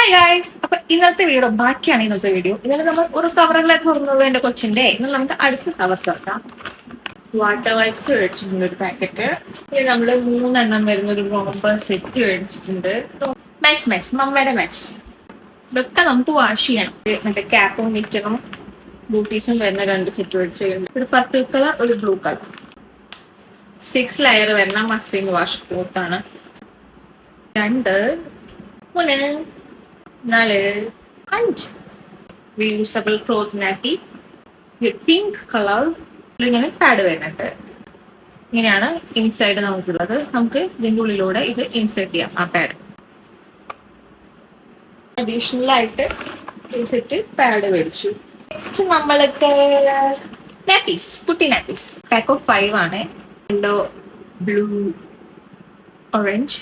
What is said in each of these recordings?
Hi guys, അപ്പൊ ഇന്നത്തെ video ബാക്കിയാണ്. ഇന്നലെ നമ്മൾ ഒരു കവറുകളെ തുറന്നത് എന്റെ കൊച്ചിന്റെ. ഇന്ന് നമുക്ക് അടുത്ത കവർ തുറക്കാം. വാട്ടർ വൈപ്സ് മേടിച്ചിട്ടുണ്ട് ഒരു പാക്കറ്റ്. പിന്നെ നമ്മള് 3 വരുന്ന ഒരു റോംബർ സെറ്റ് മേടിച്ചിട്ടുണ്ട്. മാച്ച് മമ്മയുടെ മാച്ച്. ഇതൊക്കെ നമുക്ക് വാഷ് ചെയ്യണം. മറ്റേ ക്യാപ്പും നിറ്ററും ബൂട്ടീസും വരുന്ന 2 സെറ്റ് മേടിച്ചിട്ടുണ്ട്. ഒരു പർപ്പിൾ കളർ, ഒരു ബ്ലൂ കളർ. 6 ലെയർ വരുന്ന മസ്ലിൻ വാഷ് ക്ലോത്ത് ആണ്. 2 3 4 5 reusable cloth nappy pink colour. ഇങ്ങനെ പാഡ് വരുന്നുണ്ട്. ഇങ്ങനെയാണ് ഇൻസൈഡ് നമുക്കുള്ളത്. നമുക്ക് ഇതിന്റെ ഉള്ളിലൂടെ ഇത് ഇൻസേർട്ട് ചെയ്യാം ആ പാഡ്. അഡീഷണൽ ആയിട്ട് ഒരു സെറ്റ് പാഡ് മേടിച്ചു. നെക്സ്റ്റ് നമ്മൾക്ക് നാപ്പീസ്, കുട്ടി നാപ്പീസ്. പാക്ക് ഓഫ് 5 ആണ്. യെല്ലോ, ബ്ലൂ, ഓറഞ്ച്,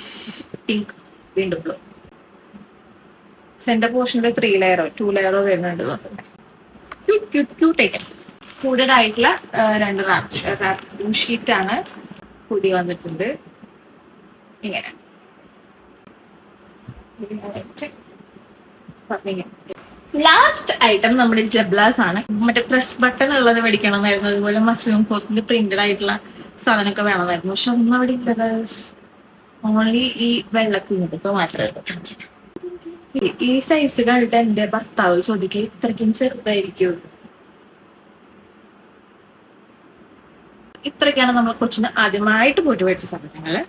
പിങ്ക്, വീണ്ടും ബ്ലൂ. സെന്റർ പോർഷനിൽ 3 ലെയറോ 2 ലെയറോ വരുന്നുണ്ട്. Cute items. കൂടഡ് ആയിട്ടുള്ള 2 റാപ്പ് ഷീറ്റ് ആണ് കൂടി വന്നിട്ടുണ്ട്. ഇങ്ങനെ ലാസ്റ്റ് ഐറ്റം നമ്മുടെ ജബ്ലാസ് ആണ്. മറ്റേ പ്രസ് ബട്ടൺ ഉള്ളത് മേടിക്കണമെന്നായിരുന്നു. അതുപോലെ മസ്ലിൻ ക്ലോത്തിൽ പ്രിന്റഡ് ആയിട്ടുള്ള സാധനമൊക്കെ വേണമായിരുന്നു. പക്ഷെ ഒന്നും അവിടെ ഇല്ല. ഓൺലി ഈ വെള്ളത്തിനൊക്കെ മാത്രമേ. ഈ സൈസ് കണ്ടിട്ട് എന്റെ ഭർത്താവ് ചോദിക്കുക ഇത്രയ്ക്കും ചെറുതായിരിക്കും. ഇത്രയൊക്കെയാണ് നമ്മൾ കൊച്ചിന് ആദ്യമായിട്ട് പോയിട്ട് മേടിച്ച സാധനങ്ങള്.